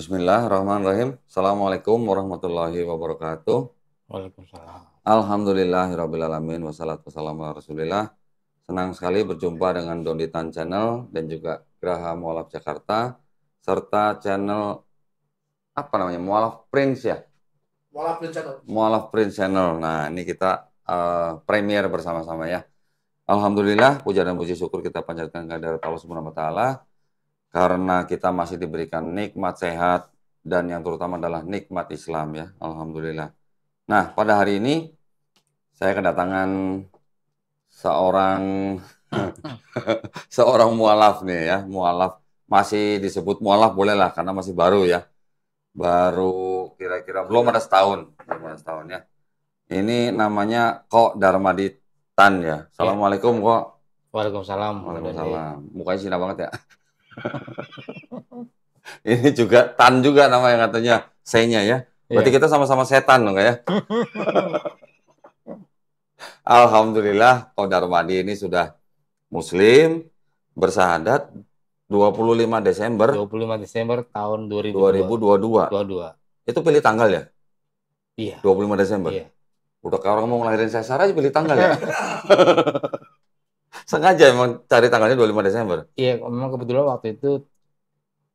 Bismillahirrahmanirrahim. Assalamualaikum warahmatullahi wabarakatuh. Waalaikumsalam. Alhamdulillahirrabbilalamin. Wassalatu wassalamu ala rasulillah. Senang sekali berjumpa dengan Donditan Channel dan juga Graha Mualaf Jakarta serta channel apa namanya, Mualaf Prince ya, Mualaf Prince Channel. Mualaf Prince Channel. Nah, ini kita premier bersama-sama ya. Alhamdulillah, puja dan puji syukur kita panjatkan kehadirat Allah Subhanahu wa taala karena kita masih diberikan nikmat sehat dan yang terutama adalah nikmat Islam ya. Alhamdulillah. Nah, pada hari ini saya kedatangan seorang seorang mualaf nih ya, mualaf. Masih disebut mualaf boleh lah karena masih baru ya. Baru kira-kira belum ada setahun, belum ada setahun ya. Ini namanya Kok Darmaditan ya. Assalamualaikum Kok. Waalaikumsalam. Waalaikumsalam. Mukanya Cina banget ya. Ini juga Tan juga namanya katanya, C-nya ya. Berarti Iya. kita sama-sama setan dong ya. Alhamdulillah, Kok Darmadi ini sudah Muslim, bersahadat 25 Desember 25 Desember tahun 2022. 2022. Itu pilih tanggal ya? Iya. 25 Desember. Iya. Udah kayak orang mau ngelahirin sesar aja pilih tanggal ya. Sengaja emang cari tanggalnya 25 Desember. Iya, memang kebetulan waktu itu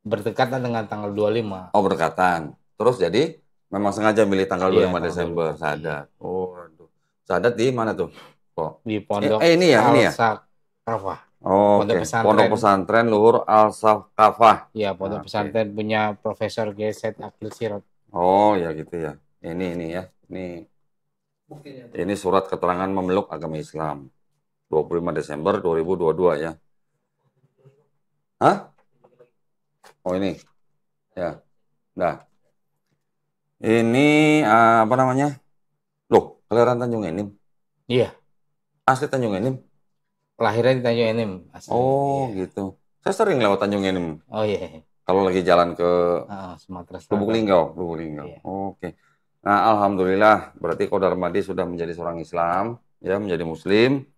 berdekatan dengan tanggal 25. Oh, berdekatan. Terus jadi memang sengaja milih tanggal Iya, 25 tanggal Desember 25. sadat. Oh, aduh. Sadat di mana tuh? Kok? Di Pondok Ini ya, ini ya. Al-Sakafah. Oh, Pondok oke. pesantren. Pondok pesantren Luhur Al-Sakafah. Iya, Pondok Oke. pesantren punya Profesor Geset Akil Sirot. Oh, ya gitu ya. Ini ya. Buktinya. Ini surat keterangan memeluk agama Islam. 25 Desember 2022 ya. Hah? Oh, ini. Ya. Nah, ini apa namanya? Loh, kelahiran Tanjung Enim. Iya, Asli Tanjung Enim. lahirnya di Tanjung Enim asli. Oh, Iya. gitu. Saya sering lewat Tanjung Enim. Oh iya. Kalau lagi jalan ke Sumatera Lubuk Selatan. Linggau, Lubuk Linggau. Iya. Oke. Nah, alhamdulillah berarti Kok Darmadi sudah menjadi seorang Islam, ya, menjadi Muslim.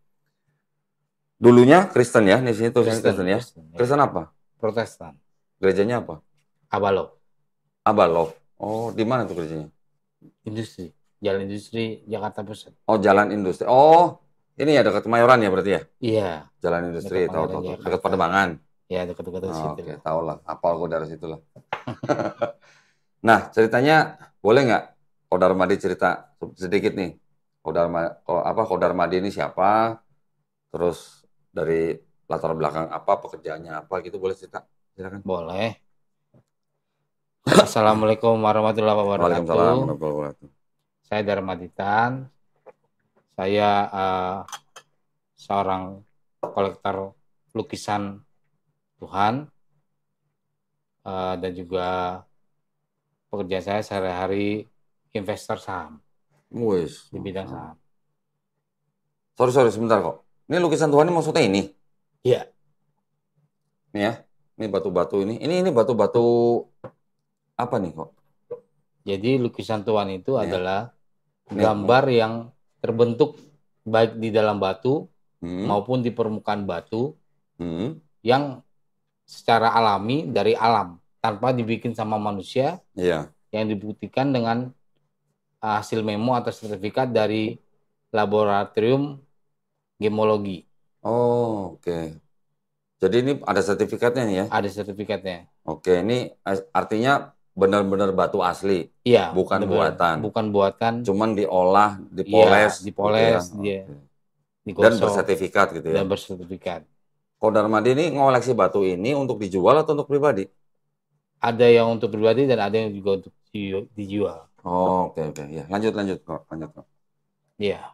Dulunya Kristen ya, di sini tulisannya Kristen ya. Kristen, iya. Kristen apa? Protestan. Gerejanya apa? Abalo. Abalov. Oh, di mana tuh gerejanya? Industri. Jalan Industri Jakarta Pusat. Oh, Jalan Industri. Oh, ini ya dekat Kemayoran ya berarti ya? Iya. Jalan Industri, Dekat tahu Kemayoran, tahu. Jakarta. Dekat Pademangan. Ya, dekat-dekat Oh, situ. oke, tahu lah. Apal gue dari situ lah. Nah, ceritanya boleh nggak Kok Darmadi cerita sedikit nih? Kok Darmadi ini siapa? Terus dari latar belakang apa, pekerjaannya apa gitu, boleh cerita? Silakan. Boleh. Assalamualaikum warahmatullahi Waalaikumsalam wabarakatuh. warahmatullahi wabarakatuh. Saya Darmaditan. Saya seorang kolektor lukisan Tuhan. Dan juga pekerjaan saya sehari-hari investor saham Wis. di bidang saham. Sorry, sebentar kok. Ini lukisan Tuhan ini maksudnya ini? Iya. Nih ya. Ini batu-batu ini. Ini batu-batu apa nih kok? Jadi lukisan Tuhan itu Ya. adalah Ini gambar yang terbentuk baik di dalam batu maupun di permukaan batu yang secara alami dari alam tanpa dibikin sama manusia. Iya. Yang dibuktikan dengan hasil memo atau sertifikat dari laboratorium gemologi. Oh, oke. Jadi ini ada sertifikatnya nih ya? Ada sertifikatnya. Oke, ini artinya benar-benar batu asli. Iya. Bukan buatan. Bukan buatan. Cuman diolah, dipoles. Iya, dipoles, gitu ya. digosok. Dan bersertifikat gitu ya? Dan bersertifikat. Kok Darmadi ini ngoleksi batu ini untuk dijual atau untuk pribadi? Ada yang untuk pribadi dan ada yang juga untuk dijual. Oh, oke. Ya, lanjut kok. Iya.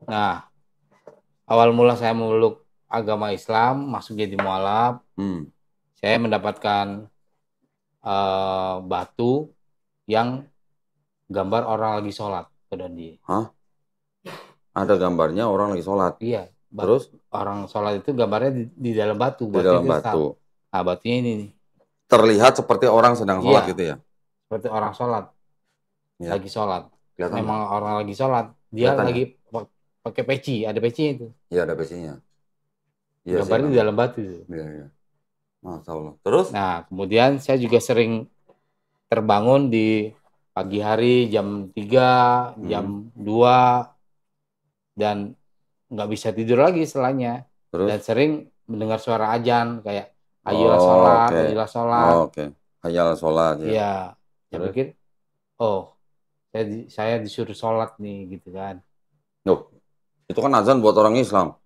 Nah, awal mula saya memeluk agama Islam, masuk jadi mualaf. Saya mendapatkan batu yang gambar orang lagi sholat. Hah? Ada gambarnya orang lagi sholat? Iya. Terus? Orang sholat itu gambarnya di dalam batu. Di dalam batu. Nah, batunya ini nih. Terlihat seperti orang sedang sholat gitu ya? Seperti orang sholat. Ya. Lagi sholat. Kelihatan memang gak? Orang lagi sholat. Dia kelihatan lagi pakai peci. Ada peci itu. Iya, ada pecinya. Ya, gambarnya di dalam batu. Iya. Masya Allah. Terus? Nah, kemudian saya juga sering terbangun di pagi hari jam 3, jam 2, dan nggak bisa tidur lagi setelahnya. Terus? Dan sering mendengar suara azan kayak ayolah sholat, ayolah sholat. Oke. Hayal sholat ya. Iya, saya Terus? pikir, oh saya disuruh sholat nih gitu kan. Loh, itu kan azan buat orang Islam.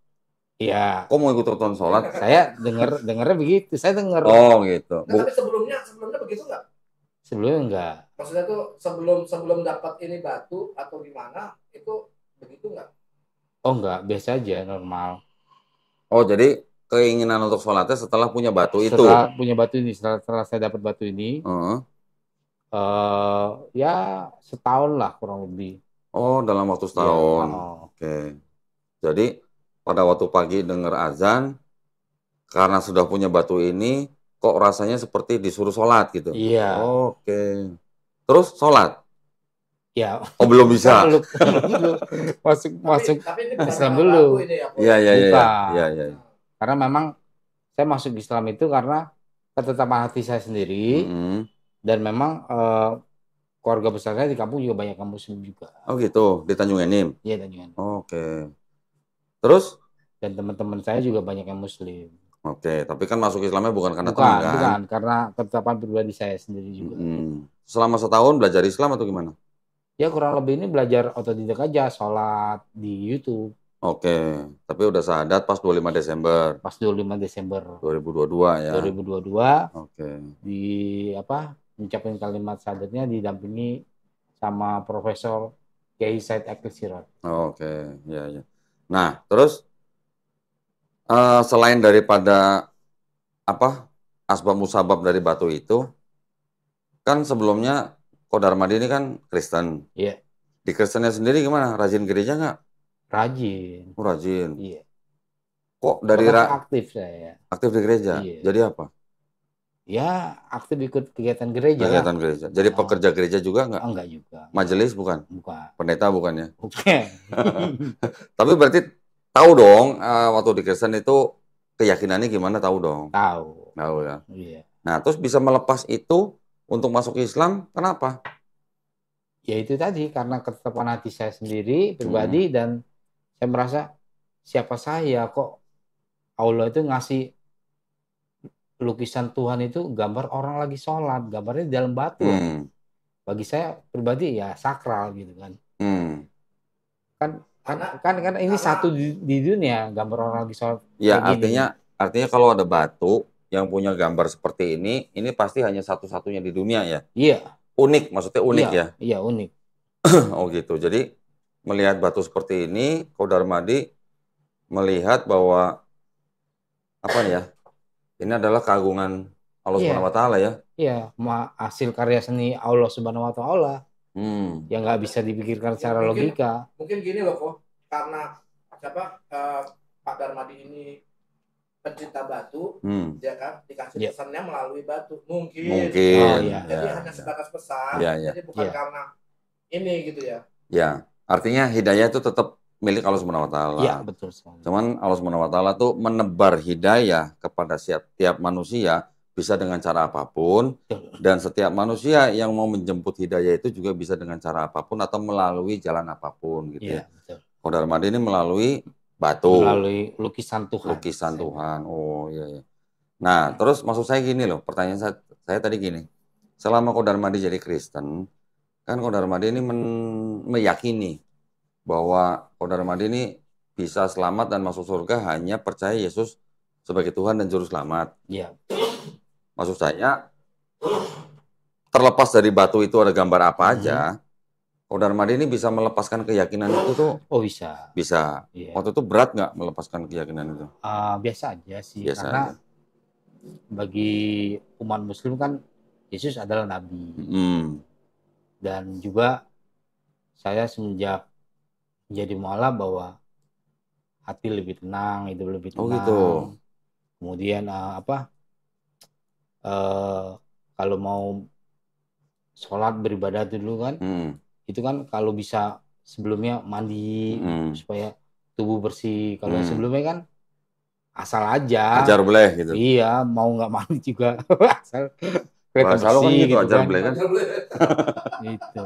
Iya, Kok mau ikut tonton sholat? saya dengarnya begitu, saya dengar. Oh gitu. Nah, tapi sebelumnya begitu nggak? Sebelumnya enggak. Maksudnya tuh sebelum dapat ini batu atau gimana itu begitu nggak? Oh enggak, biasa aja, normal. Oh jadi keinginan untuk sholatnya setelah punya batu itu? Setelah punya batu ini, setelah saya dapat batu ini, ya setahun lah kurang lebih. Oh, dalam waktu setahun. Iya, Oke. Jadi pada waktu pagi dengar azan, karena sudah punya batu ini, kok rasanya seperti disuruh sholat gitu? Iya. Oke. Terus sholat? Ya. Oh, belum bisa. Masuk tapi ini Islam dulu. Iya. Karena memang saya masuk Islam itu karena ketetapan hati saya sendiri, dan memang keluarga besar saya di kampung juga banyak yang Muslim juga. Oh gitu, di Tanjung Enim? Iya, Tanjung Enim. Oke. Terus? Dan teman-teman saya juga banyak yang Muslim. Oke, tapi kan masuk Islamnya bukan karena teman kan? Bukan, karena ketetapan pribadi saya sendiri juga. Selama setahun belajar Islam atau gimana? Ya kurang lebih ini belajar otodidak aja, sholat di YouTube. Oke, tapi udah syahadat pas 25 Desember. Pas 25 Desember 2022 ya. 2022. Oke. Di mengucapkan kalimat syahadatnya didampingi sama Profesor Kiai Said Akil Sirot. Oke, ya. Nah, terus selain daripada asbab musabab dari batu itu, kan sebelumnya Kodarmadi ini kan Kristen. Iya. Di Kristennya sendiri gimana? Rajin gereja nggak? Rajin. Oh, rajin. Iya. Kok dari aktif saya? Aktif di gereja. Iya. Jadi apa? Ya, aktif ikut kegiatan gereja. Kegiatan gereja. Jadi pekerja gereja juga nggak? Enggak juga. Majelis bukan? Bukan. Pendeta bukan ya? Bukan. Tapi berarti tahu dong waktu di Kristen itu keyakinannya gimana, tahu dong? Tahu. Tahu ya. Iya. Nah, terus bisa melepas itu untuk masuk Islam, kenapa? Ya itu tadi, karena ketetapan hati saya sendiri, pribadi, dan saya merasa siapa saya kok Allah itu ngasih lukisan Tuhan itu gambar orang lagi sholat, gambarnya di dalam batu. Bagi saya pribadi ya sakral gitu kan. Kan ini satu di dunia, gambar orang lagi sholat. Ya artinya kalau ada batu yang punya gambar seperti ini pasti hanya satu-satunya di dunia ya? Iya. Unik, maksudnya unik ya? Iya, unik. Oh gitu, jadi melihat batu seperti ini, Kodarmadi melihat bahwa ini adalah keagungan Allah Subhanahu Wa Taala ya? Iya, hasil karya seni Allah Subhanahu Wa Taala yang nggak bisa dipikirkan secara logika. Mungkin gini loh kok, karena Pak Darmadi ini pencinta batu, ya kan, dikasih pesannya melalui batu, mungkin. Jadi hanya sebatas pesan, jadi bukan karena ini gitu ya. Ya, artinya hidayah itu tetap milik Allah Subhanahu Wa Taala. Iya, betul sekali. Cuman Allah Subhanahu Wa Taala tuh menebar hidayah kepada setiap manusia bisa dengan cara apapun, dan setiap manusia yang mau menjemput hidayah itu juga bisa dengan cara apapun atau melalui jalan apapun gitu ya. Betul. Kodarmadi ini melalui batu. Melalui lukisan Tuhan. Lukisan Tuhan. Oh iya. Nah, terus maksud saya gini loh, pertanyaan saya tadi gini. Selama Kodarmadi jadi Kristen, kan Kodarmadi ini meyakini bahwa Kodarmadi ini bisa selamat dan masuk surga hanya percaya Yesus sebagai Tuhan dan Juru Selamat. Iya. Maksud saya, terlepas dari batu itu ada gambar apa aja, Kodarmadi ini bisa melepaskan keyakinan itu tuh? Oh bisa. Bisa. Yeah. Waktu itu berat nggak melepaskan keyakinan itu? Biasa aja sih. Biasa karena aja. Bagi umat Muslim kan Yesus adalah Nabi. Dan juga saya semenjak menjadi mualaf bahwa hati lebih tenang, hidup lebih tenang. Oh gitu. Kemudian kalau mau sholat beribadah dulu kan, itu kan kalau bisa sebelumnya mandi supaya tubuh bersih. Kalau sebelumnya kan asal aja. Ajar boleh gitu. Iya, mau nggak mandi juga asal Kereta bahasa lo kan besi gitu, gitu ajar kan. beli kan. Gitu.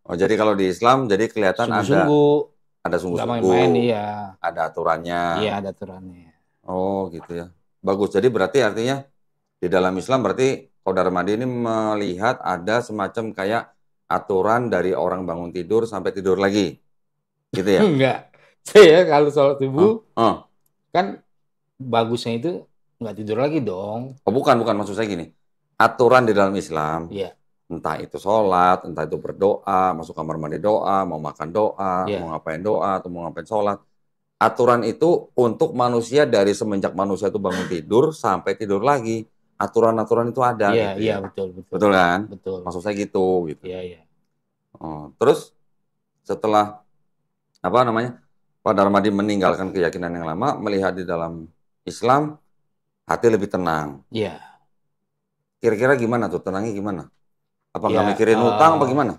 Oh, jadi kalau di Islam jadi kelihatan Sungguh-sungguh. ada Nggak sungguh-sungguh, main-main, iya. ada aturannya. Iya, ada aturannya. Oh, gitu ya. Bagus. Jadi berarti artinya di dalam Islam berarti Saudara Madi ini melihat ada semacam kayak aturan dari orang bangun tidur sampai tidur lagi. Gitu ya? Enggak. Saya kalau sholat subuh Oh. kan bagusnya itu nggak tidur lagi dong. Oh, bukan maksud saya gini. Aturan di dalam Islam. Iya. Entah itu sholat, entah itu berdoa, masuk kamar mandi doa, mau makan doa, Iya. mau ngapain doa, atau mau ngapain sholat. Aturan itu untuk manusia dari semenjak manusia itu bangun tidur sampai tidur lagi. Aturan-aturan itu ada. Iya, gitu iya, ya. betul. Betul kan? Betul. Maksud saya gitu. Iya, iya. Oh, terus setelah apa namanya Pak Darmadi meninggalkan keyakinan yang lama, melihat di dalam Islam hati lebih tenang. Iya. Kira-kira gimana tuh? Tenangnya gimana? Apa nggak Ya, mikirin utang apa gimana?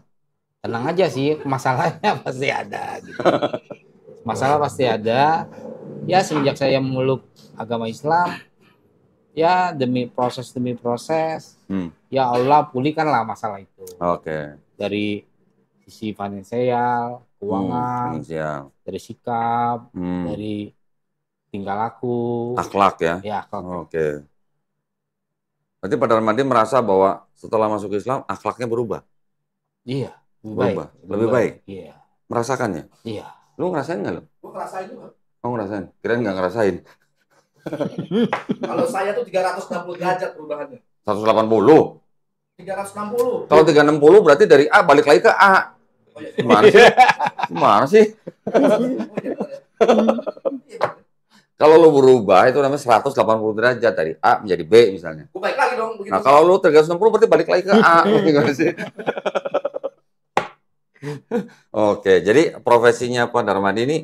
Tenang aja sih, masalahnya pasti ada. Gitu. Masalah pasti ada. Ya semenjak saya memeluk agama Islam, ya demi proses, ya Allah pulihkanlah masalah itu. Oke. Dari sisi finansial, keuangan, dari sikap, dari tingkah laku, akhlak ya. Ya, akhlak. Oke. Berarti Pak Darmadi merasa bahwa setelah masuk Islam akhlaknya berubah. Iya, lebih baik. Iya. Merasakannya? Iya. Lu ngerasain nggak lo? Gue ngerasain juga. Oh, ngerasain. Kirain nggak ngerasain. Kalau saya tuh 360 derajat perubahannya. 180. 360. Kalau 360 berarti dari A balik lagi ke A. Gimana sih? Gimana sih? Kalau lu berubah itu namanya 180 derajat dari A menjadi B misalnya. Gue balik lagi dong begitu. Nah, kalau lu 360 berarti balik lagi ke A. Gimana sih? Oke, jadi profesinya Pak Darmadi ini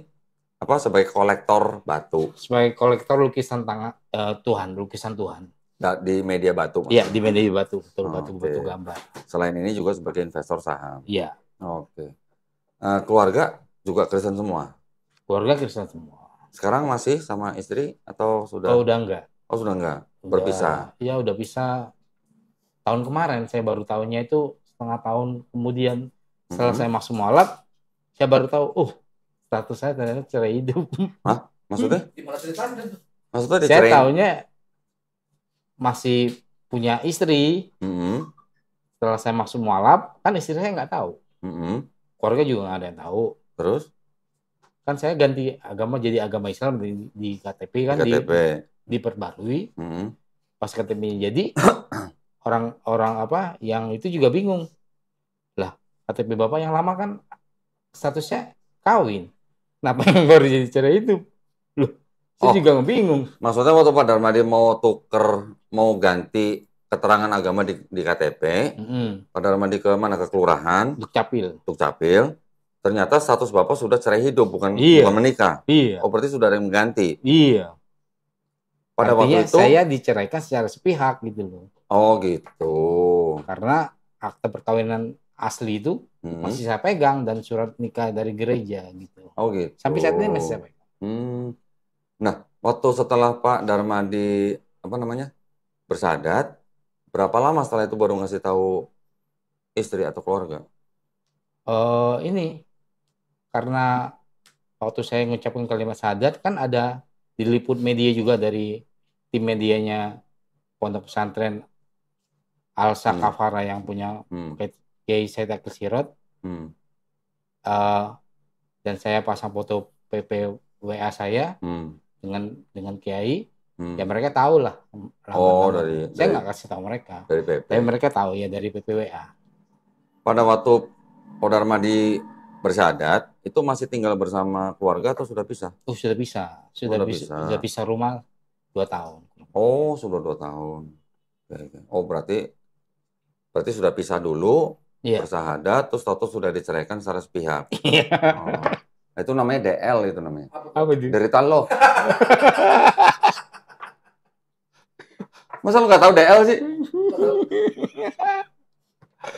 apa sebagai kolektor batu? Sebagai kolektor lukisan lukisan Tuhan. Di media batu. Iya, di media batu, betul, batu gambar. Selain ini juga sebagai investor saham. Iya. Oke. Keluarga juga Kristen semua? Keluarga Kristen semua. Sekarang masih sama istri atau sudah? Oh, udah enggak. Oh, sudah enggak? Berpisah? Iya, udah pisah. Tahun kemarin, saya baru tahunya itu setengah tahun kemudian setelah saya masuk mualaf, saya baru tahu, status saya ternyata cerai hidup. Hah? Maksudnya? Gimana ceritanya? Maksudnya saya tahunya masih punya istri. Setelah saya masuk mualaf, kan istri saya nggak tahu. Keluarga juga nggak ada yang tahu. Terus? Kan saya ganti agama jadi agama Islam di KTP kan, diperbarui. Pas KTP jadi orang apa yang itu juga bingung. Lah, KTP Bapak yang lama kan statusnya kawin. Kenapa yang baru jadi cerai itu? Loh, saya juga bingung. Maksudnya waktu Pak Darmadi mau ganti keterangan agama di KTP, Pak Darmadi ke mana? Ke kelurahan? Dukcapil. Ternyata status Bapak sudah cerai hidup, bukan menikah. Iya. Oh, berarti sudah ada yang mengganti. Iya. Pada artinya waktu itu saya diceraikan secara sepihak gitu loh. Oh, gitu. Karena akte perkawinan asli itu masih saya pegang dan surat nikah dari gereja gitu. Oh, gitu. Sampai saat ini masih saya pegang. Nah, waktu setelah Pak Darmadi bersahadat, berapa lama setelah itu baru ngasih tahu istri atau keluarga? Ini karena waktu saya ngucapin kalimat syahadat kan ada diliput media juga dari tim medianya Pondok Pesantren Al-Sakafara yang punya Kiai Said Akil Sirot. Dan saya pasang foto PPWA saya dengan Kiai. Ya mereka tahu lah. Saya nggak kasih tahu mereka. Tapi mereka tahu ya dari PPWA. Pada waktu Pak Darmadi bersyahadat, itu masih tinggal bersama keluarga atau sudah pisah? Oh, sudah pisah. Sudah pisah rumah 2 tahun. Oh, sudah 2 tahun. Oh, berarti sudah pisah dulu, bersahadat, terus tahu sudah diceraikan secara sepihak. Itu namanya DL itu namanya. Apa itu? Derita lo. Masa lu nggak tahu DL sih?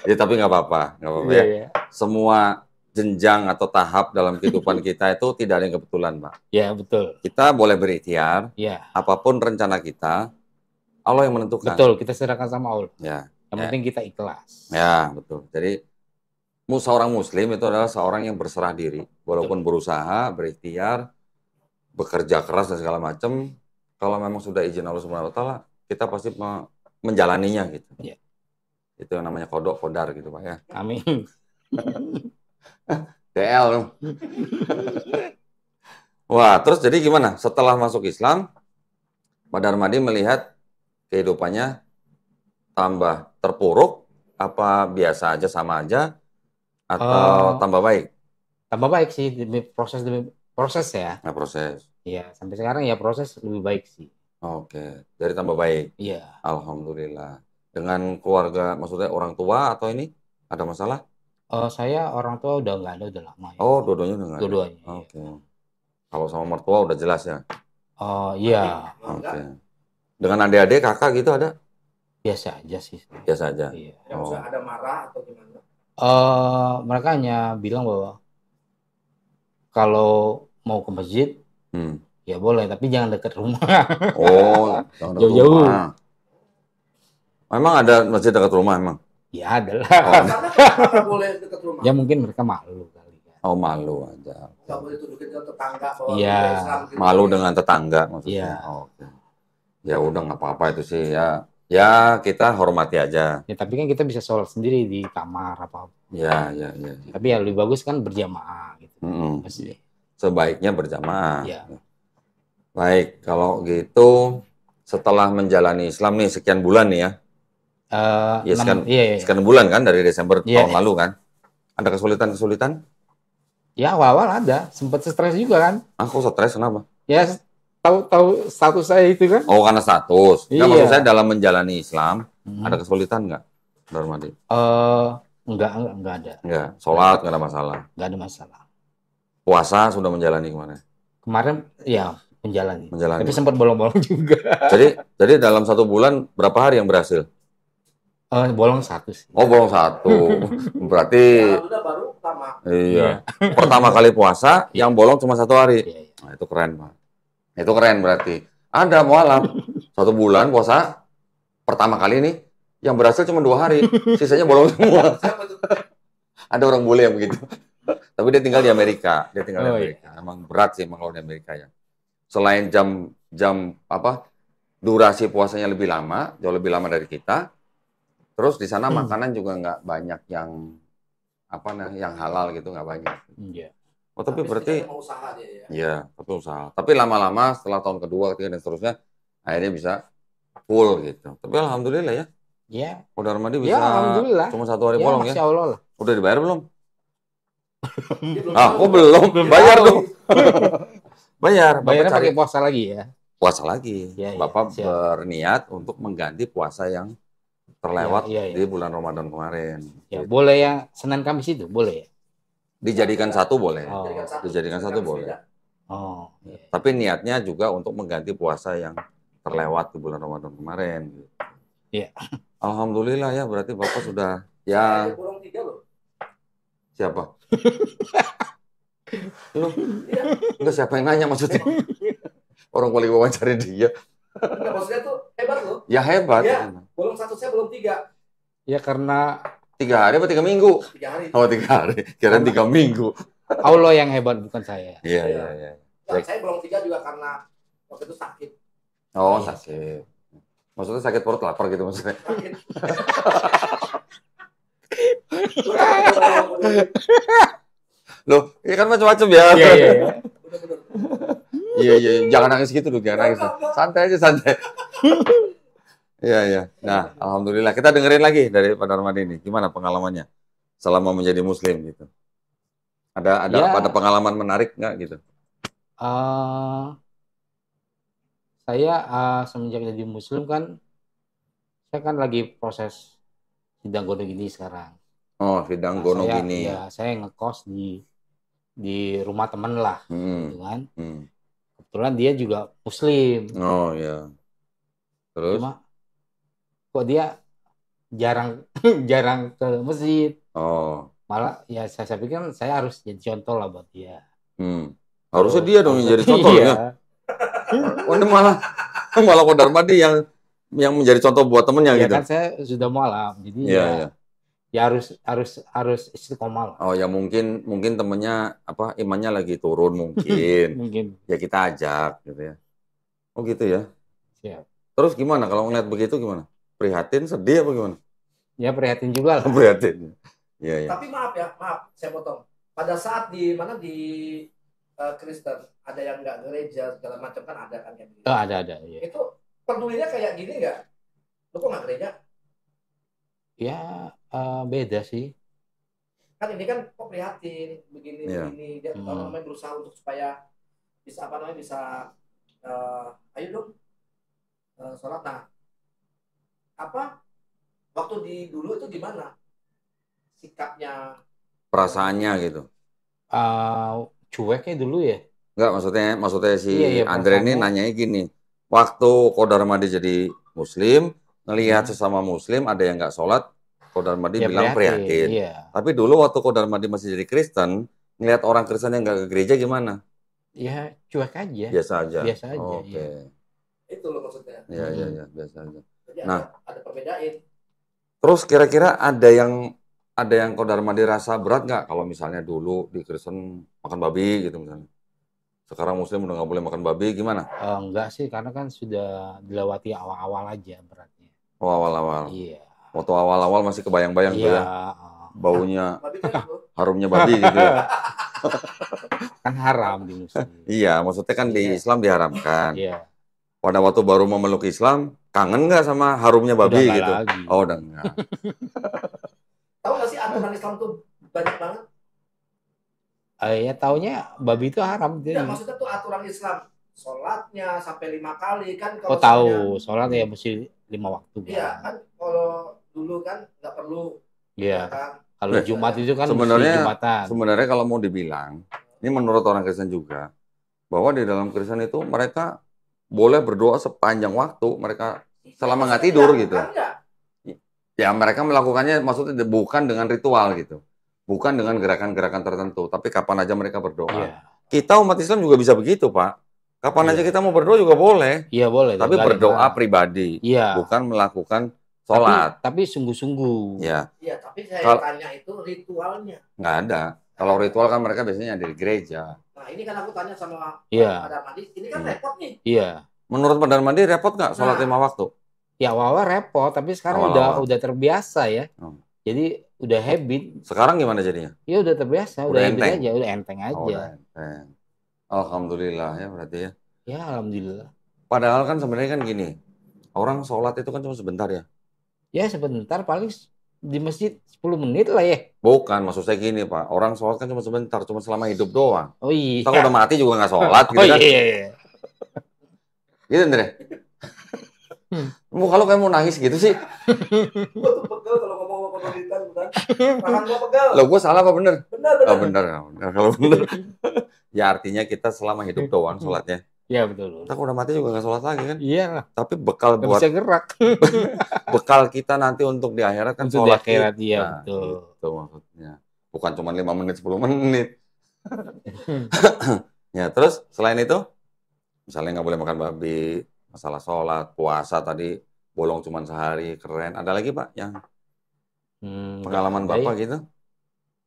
Ya tapi nggak apa-apa ya. Semua jenjang atau tahap dalam kehidupan kita itu tidak ada yang kebetulan, Pak. Ya, betul. Kita boleh berikhtiar. Ya. Apapun rencana kita, Allah yang menentukan. Betul, kita serahkan sama Allah. Ya. Yang Yang penting kita ikhlas. Ya, betul. Jadi seorang muslim itu adalah seorang yang berserah diri, walaupun berusaha, berikhtiar, bekerja keras dan segala macam. Kalau memang sudah izin Allah Subhanahu wa taala, kita pasti menjalaninya gitu. Ya. Itu yang namanya kodok kodar gitu, Pak ya. Amin. DL. Wah, terus jadi gimana? Setelah masuk Islam, Pak Darmadi melihat kehidupannya tambah terpuruk, apa biasa aja, sama aja, atau tambah baik? Tambah baik sih, demi proses ya. Nah, proses. Iya, sampai sekarang ya proses lebih baik sih. Oke, dari tambah baik. Iya. Alhamdulillah. Dengan keluarga, maksudnya orang tua atau ini ada masalah? Saya orang tua udah nggak ada, udah lama ya. Oh, dua-duanya udah nggak ada. Dua-duanya. Oke. Kalau sama mertua udah jelas ya. Oh iya. Oke. Dengan adik-adik, kakak gitu ada? Biasa aja sih. Biasa aja. Iya. Yang ada marah atau gimana? Mereka hanya bilang bahwa kalau mau ke masjid, ya boleh, tapi jangan dekat rumah. Oh, jauh-jauh. Memang ada masjid dekat rumah emang? Ya ada lah. Kenapa boleh dekat rumah? Ya mungkin mereka malu kali ya. Oh, malu aja. Nggak boleh tunjukin ke tetangga bahwa Iya. Islam gitu. Malu dengan tetangga maksudnya. Iya. Oke. Ya udah nggak apa-apa itu sih ya. Ya kita hormati aja. Ya tapi kan kita bisa sholat sendiri di kamar apa. Ya. Tapi ya lebih bagus kan berjamaah gitu. Pasti. Sebaiknya berjamaah. Ya. Baik, kalau gitu setelah menjalani Islam nih sekian bulan nih ya. Sekian bulan kan dari Desember tahun lalu kan. Ada kesulitan-kesulitan? Ya awal-awal ada, sempat stres juga kan. Aku stres kenapa? Ya tahu status saya itu kan. Oh, karena status. Iya. Maksud saya dalam menjalani Islam ada kesulitan nggak, Darmadi? Enggak ada. Enggak, sholat nggak ada masalah. Nggak ada masalah. Puasa sudah menjalani kemana? Kemarin ya menjalani. Menjalani. Tapi sempat bolong-bolong juga. Jadi dalam 1 bulan berapa hari yang berhasil? Bolong 1 sih. Oh, bolong 1. Berarti Udah baru pertama. iya. Pertama kali puasa yang bolong cuma 1 hari. Iya. Nah, itu keren, Pak. Itu keren berarti. Ada mualaf 1 bulan puasa pertama kali nih yang berhasil cuma 2 hari. Sisanya bolong semua. Ada orang bule yang begitu. Tapi dia tinggal di Amerika. Iya. Emang berat sih emang kalau di Amerika ya. Selain jam durasi puasanya lebih lama, jauh lebih lama dari kita. Terus di sana makanan juga nggak banyak yang yang halal gitu, nggak banyak. Iya. Oh, tapi berarti mau usaha dia ya. iya, tapi usaha. Tapi lama-lama setelah tahun kedua, ketiga dan seterusnya akhirnya bisa full gitu. Tapi alhamdulillah ya. Iya. Udah Darmadi bisa alhamdulillah. cuma 1 hari bolong ya. Masya Allah lah. Udah dibayar belum? Belum. Bayar dong. Bayarnya pakai puasa lagi ya. Puasa lagi. Ya, Bapak berniat untuk mengganti puasa yang terlewat di bulan Ramadan kemarin. Ya, gitu. Boleh yang Senin Kamis itu, boleh ya? Dijadikan satu boleh. Oh. Dijadikan satu boleh. Oh. Iya. Tapi niatnya juga untuk mengganti puasa yang terlewat di bulan Ramadan kemarin. Iya. Alhamdulillah ya, berarti Bapak sudah ya. Bolong 3 loh. Siapa? Loh? Enggak, siapa yang nanya maksudnya? Orang paling wawancari dia. Enggak, maksudnya tuh hebat loh. Ya hebat. Ya, bolong 1 saya belum 3. Ya karena 3 hari apa 3 minggu? 3 hari. Oh, 3 hari. Kirain 3 minggu. Allah yang hebat, bukan saya. Iya. Nah, saya belum 3 juga karena waktu itu sakit. Oh, sakit. Maksudnya sakit perut, lapar gitu maksudnya. Sakit. Loh, ini kan macam-macam ya. Iya. Jangan nangis gitu loh, jangan nangis. Santai aja, santai. Iya. Nah, alhamdulillah. Kita dengerin lagi dari Pak Darmadi ini. Gimana pengalamannya selama menjadi Muslim gitu? Ada pengalaman menarik nggak gitu? Saya semenjak jadi Muslim kan, saya kan lagi proses sidang gonogini sekarang. Oh, sidang gonogini. Saya ngekos di rumah temen lah, gitu kan. Kebetulan dia juga Muslim. Oh iya. Terus? Cuma kok dia jarang ke masjid. Oh. Malah ya saya pikir saya harus jadi contoh lah buat dia. Harusnya dia dong yang jadi contohnya. Oh, ini malah Pak Darmadi yang yang menjadi contoh buat temennya ya gitu. Kan saya sudah mualaf, jadi ya harus istiqomah. Oh ya mungkin temennya imannya lagi turun mungkin. Mungkin. Ya kita ajak gitu ya. Oh gitu ya. Siap. Terus gimana kalau ngeliat begitu gimana? Prihatin, sedih apa gimana? Ya prihatin juga lah. Prihatin. Ya. Tapi maaf, saya potong. Pada saat di Kristen ada yang nggak gereja segala macam kan ada kan yang gitu. Ada. Ya. Itu pedulinya kayak gini nggak? Lu kok nggak gereja? Ya beda sih. Kan ini kan kok prihatin begini dia berusaha untuk supaya bisa ayo dong sholat. Nah waktu di dulu itu gimana sikapnya, perasaannya gitu? Cueknya dulu ya. Enggak, maksudnya si Andre ini nanyanya gini, waktu Qadar Madi jadi muslim, ngelihat sesama muslim ada yang nggak sholat, Qadar Madi bilang prihatin. Iya. Tapi dulu waktu Qadar Madi masih jadi Kristen, ngelihat orang Kristen yang nggak ke gereja gimana? Ya cuek aja. Biasa aja. Oke. Ya. Itu loh maksudnya. Iya, biasa aja. Jadi ada perbedaan. Terus kira-kira ada yang Qadar Madi rasa berat nggak kalau misalnya dulu di Kristen makan babi gitu misalnya? Sekarang muslim udah nggak boleh makan babi, gimana? Enggak sih, karena kan sudah dilewati awal-awal aja beratnya. Oh, awal-awal. Iya. Waktu awal-awal masih kebayang-bayang tuh ya. Baunya, harumnya babi gitu ya. Kan haram di muslim. Iya, maksudnya kan di Islam diharamkan. Iya. Pada waktu baru memeluk Islam, kangen nggak sama harumnya babi udah gitu? Lagi. Oh, udah enggak. Tahu nggak sih aturan Islam tuh banyak banget? Ya taunya babi itu haram. Tidak, maksudnya tuh aturan Islam sholatnya sampai 5 kali kan. Kalau tahu sholat ya mesti 5 waktu. Iya kan, kalau dulu kan nggak perlu. Iya. Kan? Kalau Jumat itu kan sebenarnya kalau mau dibilang, ini menurut orang Kristen juga, bahwa di dalam Kristen itu mereka boleh berdoa sepanjang waktu, mereka selama nggak tidur gitu. Ya mereka melakukannya maksudnya bukan dengan ritual gitu. Bukan dengan gerakan-gerakan tertentu, tapi kapan aja mereka berdoa. Iya. Kita umat Islam juga bisa begitu, Pak. Kapan aja kita mau berdoa juga boleh. Iya, boleh. Tapi berdoa pribadi, bukan melakukan sholat. Tapi sungguh-sungguh. Iya, tapi saya tanya itu ritualnya. Nggak ada. Kalau ritual kan mereka biasanya di gereja. Nah, ini kan aku tanya sama Pak Darmadi, ini kan repot nih. Iya. Menurut Pak Darmadi repot nggak sholat 5 waktu? Ya awal repot, tapi sekarang udah terbiasa ya. Jadi udah habit. Sekarang gimana jadinya? Ya udah terbiasa, udah habit aja, udah enteng aja. Udah enteng. Alhamdulillah ya berarti ya. Ya alhamdulillah. Padahal kan sebenarnya kan gini, orang sholat itu kan cuma sebentar ya. Ya sebentar, paling di masjid 10 menit lah ya. Bukan, maksud saya gini Pak, orang sholat kan cuma sebentar, cuma selama hidup doang. Oh iya. Kita udah mati juga nggak sholat gitu kan. Iya. Gitu Andre. Kalau kayak mau nangis gitu sih. Gue tuh pegel kalau ngomong sama pemerintahan, bukan? Tangan gue pegel. Loh, gue salah apa bener? Bener. Oh, bener. Kalau bener. Ya artinya kita selama hidup doang sholatnya. Iya betul. Kita udah mati juga nggak sholat lagi kan? Iya. Tapi bekal buat bisa gerak. bekal kita nanti untuk di akhirat kan untuk sholat. Di akhirat, iya betul. Itu maksudnya. Bukan cuma 5 menit, 10 menit. Ya terus selain itu, misalnya nggak boleh makan babi, masalah sholat, puasa tadi bolong cuma sehari, keren. Ada lagi Pak yang pengalaman Bapak ya? Gitu?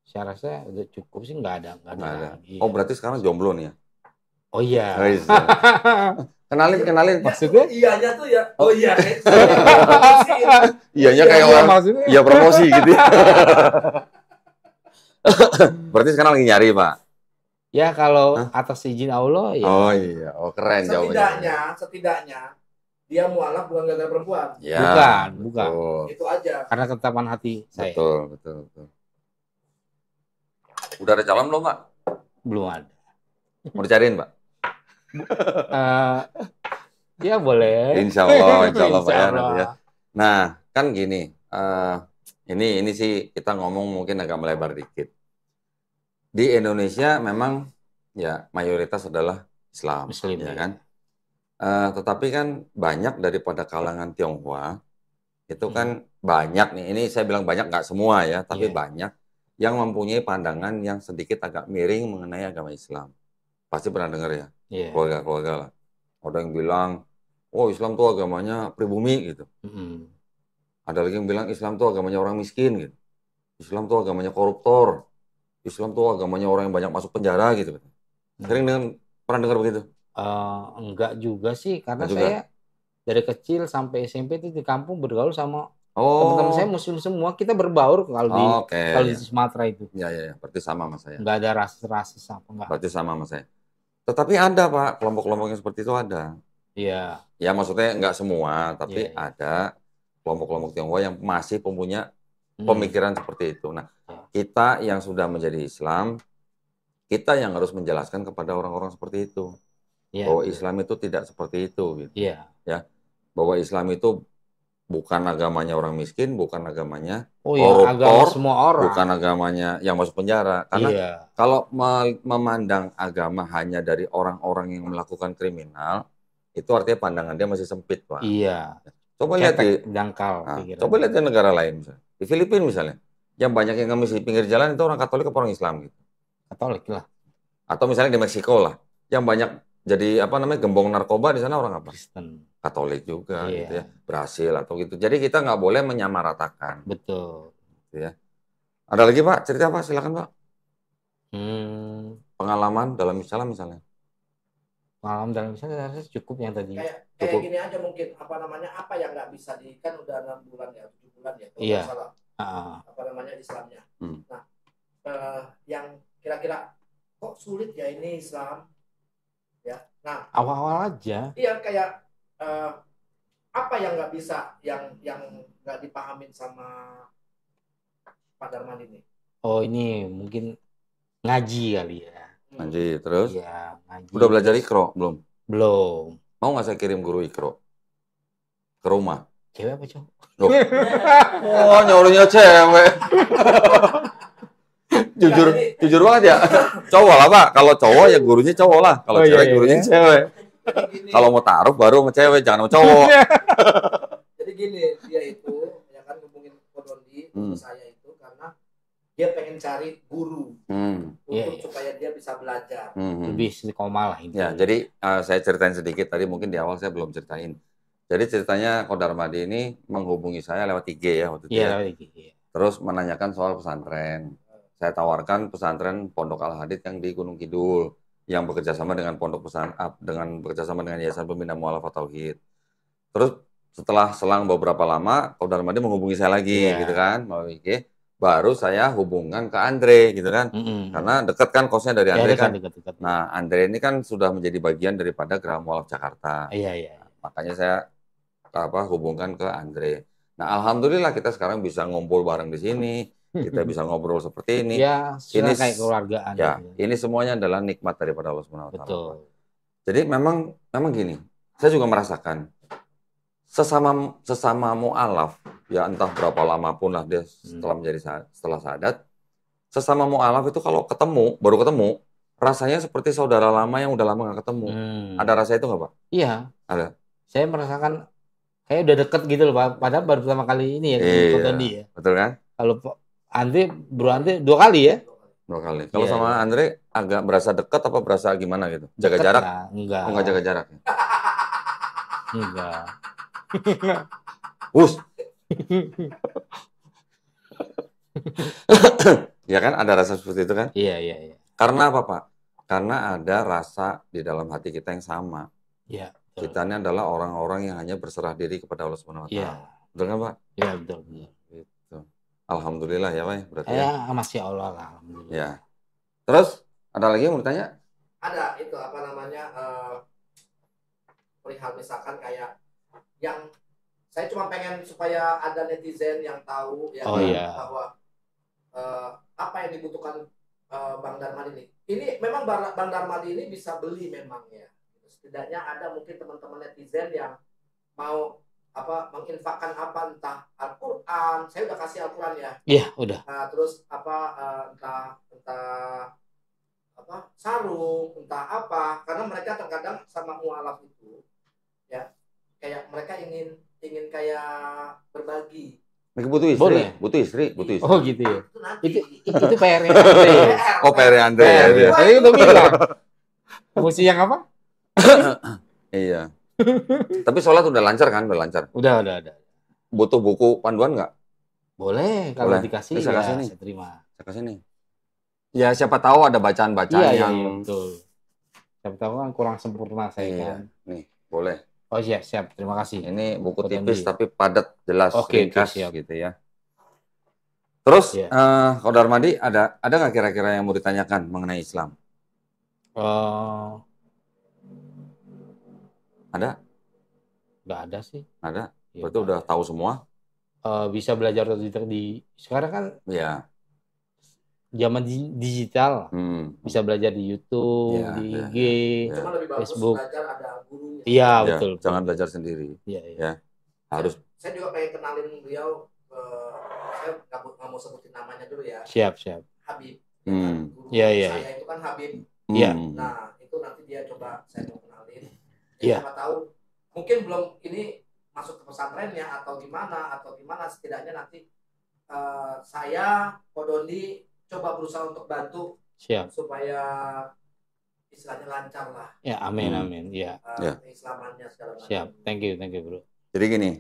Saya rasa udah cukup sih, nggak ada. Lagi. Oh berarti sekarang jomblo nih ya? Oh iya. Kenalin. Maksudnya? Iyanya tuh ya. Oh iya. Iyanya kayak orang maksudnya. Iya promosi gitu ya. Berarti sekarang lagi nyari Pak? Ya kalau atas izin Allah ya. Oh iya, keren jawabannya. Setidaknya dia mualaf bukan gara-gara perempuan. Ya, bukan. Itu aja. Karena ketetapan hati saya. Betul. Udah ada calon belum Pak? Belum ada. Mau dicariin Pak? Ya boleh. Insya Allah Pak ya nanti ya. Nah kan gini, ini sih kita ngomong mungkin agak melebar dikit. Di Indonesia memang ya mayoritas adalah Muslim ya kan. Tetapi kan banyak daripada kalangan Tionghoa itu kan banyak nih. Ini saya bilang banyak, nggak semua ya, tapi banyak yang mempunyai pandangan yang sedikit agak miring mengenai agama Islam. Pasti pernah dengar ya, keluarga-keluarga lah. Ada yang bilang oh Islam tuh agamanya pribumi gitu. Ada lagi yang bilang Islam tuh agamanya orang miskin gitu. Islam tuh agamanya koruptor. Islam tuh agamanya orang yang banyak masuk penjara gitu. Pernah dengar begitu? Enggak juga sih, karena saya dari kecil sampai SMP itu di kampung bergaul sama teman-teman saya Muslim semua. Kita berbaur kalau di Sumatera itu. Ya, berarti sama sama saya. Enggak ada rasis apa enggak. Berarti sama sama saya. Tetapi ada Pak, kelompok-kelompok yang seperti itu ada. Iya. Ya maksudnya enggak semua, tapi ada kelompok-kelompok Tionghoa yang masih punya pemikiran seperti itu. Nah, kita yang sudah menjadi Islam, kita yang harus menjelaskan kepada orang-orang seperti itu. Bahwa Islam itu tidak seperti itu gitu. Ya. Bahwa Islam itu bukan agamanya orang miskin, bukan agamanya koruptor, semua orang. Bukan agamanya yang masuk penjara. Karena kalau memandang agama hanya dari orang-orang yang melakukan kriminal, itu artinya pandangan dia masih sempit, Pak. Iya. Coba lihat coba lihat di negara lain misalnya. Di Filipina misalnya, yang banyak yang ngemis di pinggir jalan itu orang Katolik atau orang Islam gitu. Katolik lah. Atau misalnya di Meksiko lah, yang banyak jadi gembong narkoba di sana orang apa? Kristen. Katolik juga gitu ya. Brasil atau gitu. Jadi kita nggak boleh menyamaratakan. Betul. Gitu ya. Ada lagi Pak, cerita Pak, silakan Pak. Pengalaman dalam Islam misalnya. Pengalaman dalam Islam saya cukup yang tadi. Kayak gini aja mungkin, apa yang nggak bisa kan udah 6 bulan ya, 7 bulan ya. Iya. Salah. Islamnya. Nah, yang kira-kira kok sulit ya ini Islam. Ya. Nah, awal-awal aja. Iya, kayak apa yang nggak bisa, yang nggak dipahamin sama Pak Darman ini? Oh, ini mungkin ngaji kali ya. Ngaji terus? Iya, ngaji. Udah belajar Iqra belum? Belum. Mau nggak saya kirim guru Iqra ke rumah? Cewek apa cowok? Oh, nyuruhnya cewek. jujur banget ya. Cowok lah Pak. Kalau cowok ya gurunya cowok lah. Kalau cewek gurunya cewek. Kalau mau taruh baru sama cewek, jangan sama cowok. Jadi gini, dia itu ya kan ngomongin Kodondi, saya itu karena dia pengen cari guru untuk supaya dia bisa belajar. Lebih istiqomah lah ini. Ya, jadi saya ceritain sedikit tadi, mungkin di awal saya belum ceritain. Jadi ceritanya Ko Darmadi ini menghubungi saya lewat IG ya waktu itu. Iya, lewat IG. Terus menanyakan soal pesantren. Saya tawarkan pesantren Pondok Al Hadid yang di Gunung Kidul, yang bekerjasama dengan bekerjasama dengan Yayasan Pembina Mu'alafah Tauhid. Terus setelah selang beberapa lama, Ko Darmadi menghubungi saya lagi, gitu kan, melalui IG. Baru saya hubungkan ke Andre, gitu kan, karena dekat kan kosnya dari Andre kan. Dekat. Nah, Andre ini kan sudah menjadi bagian daripada Geraha Mu'alaf Jakarta. Iya. Makanya saya hubungkan ke Andre. Nah, alhamdulillah kita sekarang bisa ngumpul bareng di sini. Kita bisa ngobrol seperti ini. Ya, ini kayak keluargaan. Ya, ini semuanya adalah nikmat daripada Allah Subhanahu wa taala. Betul. Jadi memang gini. Saya juga merasakan sesama mu'alaf, ya entah berapa lama pun lah dia setelah sadat, sesama mu'alaf itu kalau baru ketemu, rasanya seperti saudara lama yang udah lama nggak ketemu. Ada rasa itu nggak Pak? Iya. Ada. Saya merasakan kayak udah deket gitu loh Pak. Padahal baru pertama kali ini ya. Iya. Betul kan? Kalau Bro Andre 2 kali ya? 2 kali. Kalau sama Andre agak berasa dekat apa berasa gimana gitu? Jaga deket jarak? Lah, enggak. Oh, enggak jaga jarak. Enggak. Ya kan ada rasa seperti itu kan? Iya. Karena apa Pak? Karena ada rasa di dalam hati kita yang sama. Iya. Kita ini adalah orang-orang yang hanya berserah diri kepada Allah Subhanahu wa taala. Betul kan Pak? Iya, betul. Gitu. Alhamdulillah ya Pak ya, berarti ya. Masya Allah lah, alhamdulillah. Ya. Terus ada lagi yang mau ditanya? Ada itu perihal misalkan kayak yang saya cuma pengen supaya ada netizen yang tahu ya bahwa apa yang dibutuhkan Bang Darmadi ini. Ini memang Bang Darmadi ini bisa beli memang ya. Setidaknya ada mungkin teman-teman netizen yang mau menginfakkan entah Al-Quran, saya udah kasih Al-Quran ya. Iya, udah. Terus entah sarung, entah apa, karena mereka terkadang sama mu'alaf itu ya kayak mereka ingin kayak berbagi. Mereka butuh istri. Oh gitu ya. Itu PR-nya Andre. Oh, PR-nya Andre. Tadi udah bilang. Mesti yang apa? Iya. Tapi sholat udah lancar kan? Udah lancar. Udah. Butuh buku panduan nggak? Boleh, kalau dikasih saya ya kasih nih. saya terima. Saya kasih nih. Ya siapa tahu ada bacaan-bacaan yang iya, betul. Siapa tahu kan kurang sempurna saya kan. Nih, boleh. Oh siap. Terima kasih. Ini buku tipis tapi padat, jelas, ringkas siap. gitu ya. Terus, Ko Darmadi ada nggak kira-kira yang mau ditanyakan mengenai Islam? Ada? Nggak ada sih. Ada? Berarti udah tahu semua? Bisa belajar di sekarang kan zaman digital. Bisa belajar di YouTube, di IG, Cuma lebih bagus Facebook. Belajar ada gurunya. Iya, betul. Jangan belajar sendiri. Iya. Harus. Saya juga pengen kenalin beliau. Saya nggak mau sebutin namanya dulu ya. Siap. Habib. Iya. Saya itu kan Habib. Iya. Nah, itu nanti dia coba saya mau kenalin. Iya. Siapa tahu mungkin belum ini masuk ke pesantrennya atau gimana setidaknya nanti saya Kodondi coba berusaha untuk bantu supaya istilahnya lancar lah. Ya, amin. Ya. Keislamannya segala macam. Siap. Thank you, Bro. Jadi gini,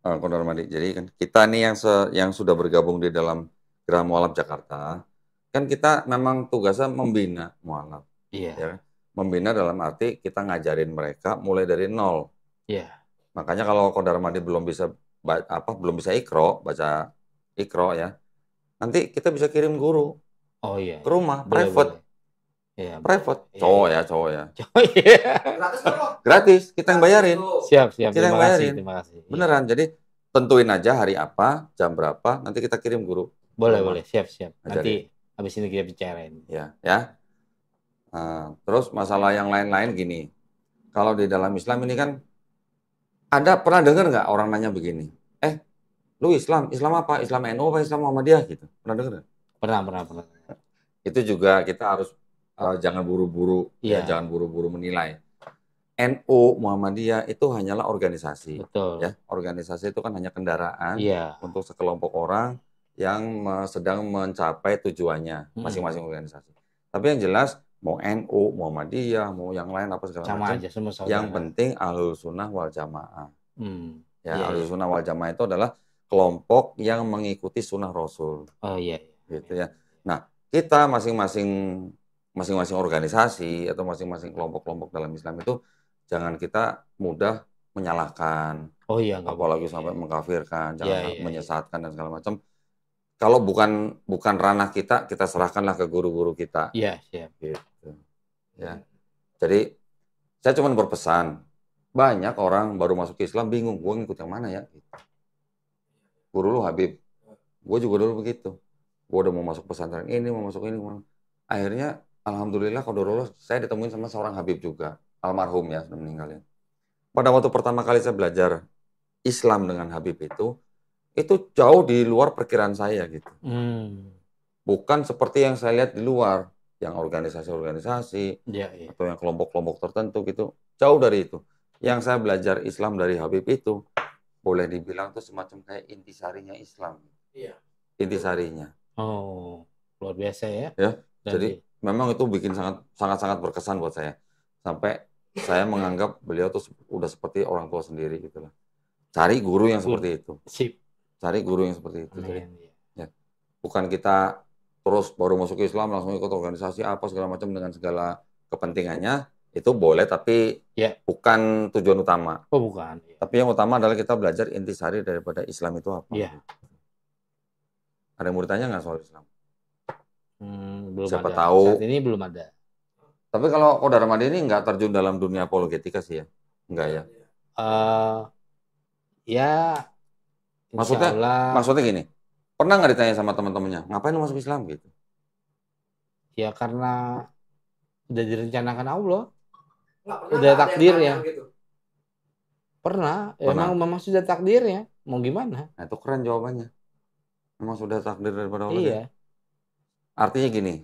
Ko Darmadi, jadi kan kita nih yang sudah bergabung di dalam Geraha Mualaf Jakarta, kan kita memang tugasnya membina mualaf. Iya. Ya, membina dalam arti kita ngajarin mereka mulai dari nol. Iya. Makanya kalau Ko Darmadi belum bisa baca Iqra ya, nanti kita bisa kirim guru. Oh iya. Ke rumah, private. Iya, private. Cowok ya. Gratis. Gratis, kita yang bayarin. Siap. Kita yang bayarin. Terima kasih. Beneran. Jadi tentuin aja hari apa, jam berapa, nanti kita kirim guru. Boleh. Siap. Nanti habis ini kita bicarain. Ya. Nah, terus masalah yang lain-lain gini. Kalau di dalam Islam ini kan pernah dengar nggak orang nanya begini? Lu Islam apa? Islam NU apa Islam Muhammadiyah gitu? Pernah dengar nggak? Pernah. Itu juga kita harus jangan buru-buru, jangan buru-buru menilai. NU Muhammadiyah itu hanyalah organisasi. Betul. Ya, organisasi itu kan hanya kendaraan untuk sekelompok orang yang sedang mencapai tujuannya masing-masing organisasi. Tapi yang jelas mau NU, Muhammadiyah, mau yang lain apa segala macam. Aja, semua yang penting Ahlus Sunnah wal Jamaah. Ahlus Sunnah wal Jamaah itu adalah kelompok yang mengikuti sunnah Rasul. Oh iya. Gitu ya. Nah, kita masing-masing organisasi atau masing-masing kelompok-kelompok dalam Islam itu jangan kita mudah menyalahkan. Oh iya. Apalagi sampai mengkafirkan, jangan menyesatkan dan segala macam. Kalau bukan ranah kita serahkanlah ke guru-guru kita. Iya, siap. Gitu. Ya. Jadi saya cuma berpesan, banyak orang baru masuk Islam bingung, gue ngikut yang mana ya? Guru lu Habib, gue juga dulu begitu. Gue udah mau masuk pesantren ini, mau masuk ini, akhirnya alhamdulillah qadarullah saya ditemuin sama seorang Habib juga, almarhum ya, sudah meninggal ya. Pada waktu pertama kali saya belajar Islam dengan Habib itu jauh di luar perkiraan saya gitu. Bukan seperti yang saya lihat di luar, yang organisasi-organisasi atau yang kelompok-kelompok tertentu gitu, jauh dari itu. Yang saya belajar Islam dari Habib itu boleh dibilang itu semacam kayak intisarinya Islam. Iya. Intisarinya. Oh, luar biasa ya. Jadi memang itu bikin sangat berkesan buat saya. Sampai saya menganggap beliau tuh udah seperti orang tua sendiri gitu lah. Cari guru yang seperti itu. Cari guru yang seperti itu. Jadi, bukan kita terus baru masuk Islam langsung ikut organisasi apa segala macam dengan segala kepentingannya. Itu boleh, tapi bukan tujuan utama. Oh, bukan. Tapi yang utama adalah kita belajar intisari daripada Islam itu apa. Ada yang mau ditanya nggak soal Islam? Belum Siapa ada. tahu. Saat ini belum ada. Tapi kalau Ko Darmadi ini nggak terjun dalam dunia apologetika sih ya? Enggak ya? Maksudnya gini, pernah nggak ditanya sama teman-temannya, ngapain lu masuk Islam gitu? Ya karena udah direncanakan Allah. Udah takdir ya. Gitu. Pernah. Memang sudah takdirnya. Mau gimana? Nah, itu keren jawabannya. Memang sudah takdir daripada Allah. Iya. Ya? Artinya gini,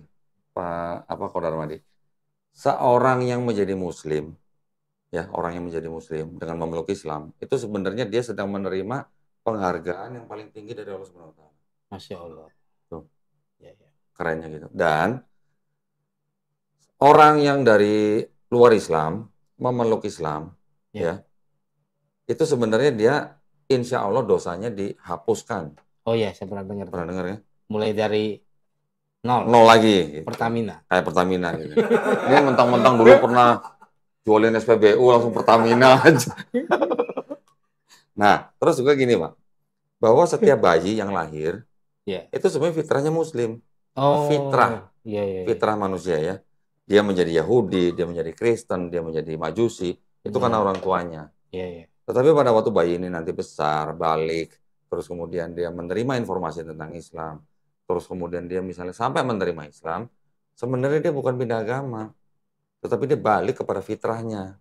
Pak Ko Darmadi. Seorang yang menjadi muslim, orang yang menjadi muslim dengan memeluk Islam, itu sebenarnya dia sedang menerima penghargaan yang paling tinggi dari Allah Subhanahu wa taala. Masya Allah. Tuh. Kerennya gitu. Dan orang yang dari luar Islam memeluk Islam, itu sebenarnya dia insya Allah dosanya dihapuskan. Oh iya, saya pernah dengar. Pernah dengar ya? Mulai dari nol lagi. Gitu. Pertamina. Kayak Pertamina gitu. Ini mentang-mentang dulu pernah jualin SPBU langsung Pertamina aja. Nah, terus juga gini Pak, bahwa setiap bayi yang lahir itu sebenarnya fitrahnya Muslim. Fitrah. Fitrah manusia ya. Dia menjadi Yahudi, dia menjadi Kristen, dia menjadi Majusi, itu karena orang tuanya. Tetapi pada waktu bayi ini nanti besar, balik, terus kemudian dia menerima informasi tentang Islam, terus kemudian dia misalnya sampai menerima Islam, sebenarnya dia bukan pindah agama, tetapi dia balik kepada fitrahnya.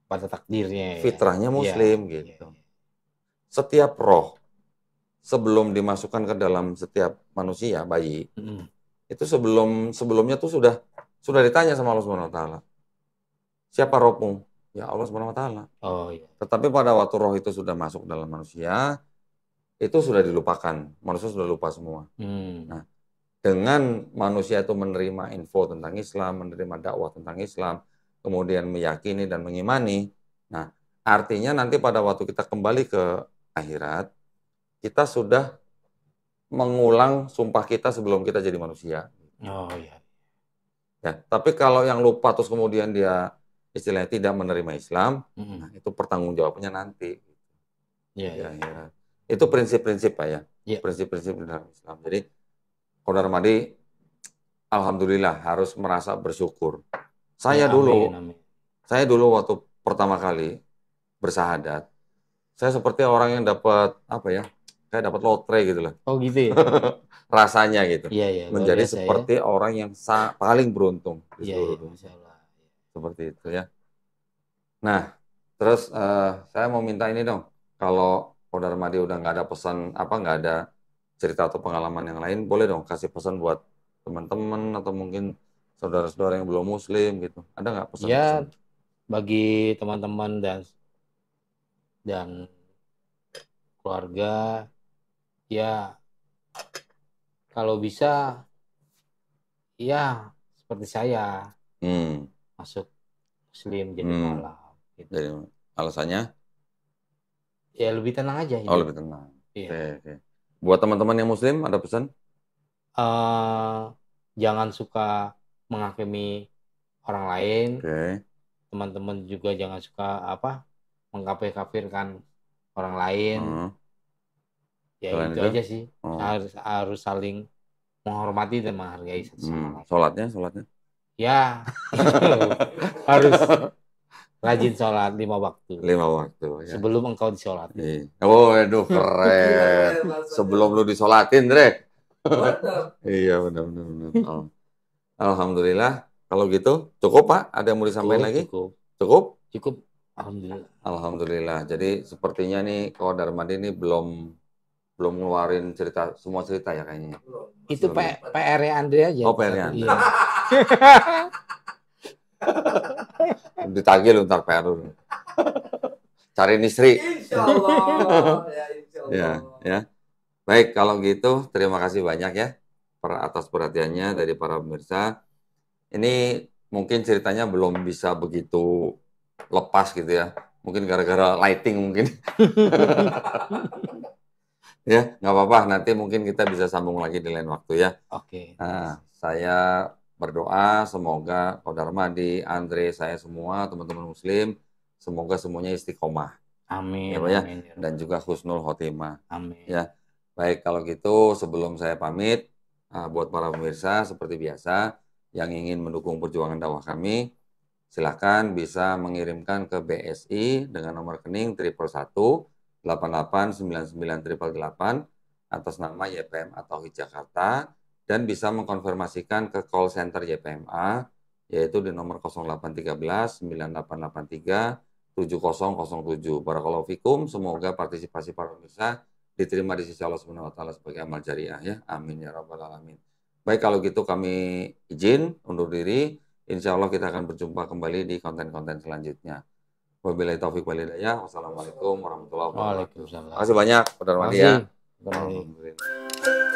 Pada takdirnya. Fitrahnya Muslim gitu. Setiap roh sebelum dimasukkan ke dalam setiap manusia, bayi, itu sebelumnya tuh sudah ditanya sama Allah Subhanahu wa taala. Siapa rohmu? Ya Allah Subhanahu wa taala. Oh iya. Tetapi pada waktu roh itu sudah masuk dalam manusia, itu sudah dilupakan. Manusia sudah lupa semua. Nah, dengan manusia itu menerima info tentang Islam, menerima dakwah tentang Islam, kemudian meyakini dan mengimani. Nah, artinya nanti pada waktu kita kembali ke akhirat, kita sudah mengulang sumpah kita sebelum kita jadi manusia. Oh iya. Ya, tapi kalau yang lupa terus kemudian dia istilahnya tidak menerima Islam, nah, itu pertanggungjawabannya nanti. Ya. Itu prinsip-prinsip Pak ya. Prinsip-prinsip dalam Islam. Jadi Saudara Madi, alhamdulillah harus merasa bersyukur. Saya dulu waktu pertama kali bersahadat, saya seperti orang yang dapat kayak dapat lotre gitu lah. Oh gitu ya. Rasanya gitu. Menjadi biasa, seperti orang yang paling beruntung di seluruh dunia. Seperti itu ya. Nah, terus saya mau minta ini dong. Kalau Saudara Madi udah nggak ada pesan, nggak ada cerita atau pengalaman yang lain, boleh dong kasih pesan buat teman-teman atau mungkin saudara-saudara yang belum Muslim gitu. Ada nggak pesan-pesan? Ya, bagi teman-teman dan keluarga, ya kalau bisa, ya seperti saya masuk Muslim jadi mualaf. Gitu. Jadi alasannya? Ya lebih tenang aja. Oh lebih tenang. Oke. Buat teman-teman yang Muslim ada pesan? Jangan suka menghakimi orang lain. Teman-teman juga jangan suka mengkafir-kafirkan orang lain. Ya itu aja sih. Harus saling menghormati dan menghargai satu sama lain. Sholatnya? Ya, harus rajin sholat 5 waktu. 5 waktu. Ya. Sebelum engkau disolatin. Oh, aduh keren. Sebelum lu disolatin, Dre. Iya benar. Alhamdulillah. Kalau gitu cukup Pak. Ada yang mau disampaikan lagi? Cukup. Alhamdulillah. Jadi sepertinya nih kalau Darmadi ini belum ngeluarin semua cerita ya kayaknya. Itu PR-nya Andre aja. Oh, PR-nya. Iya. Ditagih lu ntar PR lu. Cariin istri. Insyaallah. Ya. Baik, kalau gitu terima kasih banyak ya atas perhatiannya dari para pemirsa. Ini mungkin ceritanya belum bisa begitu lepas gitu ya. Mungkin gara-gara lighting mungkin. Ya, nggak apa-apa. Nanti mungkin kita bisa sambung lagi di lain waktu ya. Oke. Nah, saya berdoa semoga Saudara Madi, Andre, saya semua teman-teman Muslim semoga semuanya istiqomah. Amin. Ya, amin. Dan juga husnul khotimah. Amin. Ya, baik kalau gitu sebelum saya pamit, buat para pemirsa seperti biasa yang ingin mendukung perjuangan dakwah kami, silakan bisa mengirimkan ke BSI dengan nomor rekening 111 889988 atas nama YPM atau Jakarta dan bisa mengkonfirmasikan ke call center YPMA yaitu di nomor 0813 9883 7007. Barakallahu fikum, semoga partisipasi para pemirsa diterima di sisi Allah Subhanahu wa taala sebagai amal jariah ya. Amin ya rabbal alamin. Baik kalau gitu kami izin undur diri. Insya Allah kita akan berjumpa kembali di konten-konten selanjutnya. Wabillahi taufiq wal hidayah. Wassalamualaikum warahmatullahi wabarakatuh. Waalaikumsalam. Terima kasih banyak Saudara Madi ya. Alhamdulillah.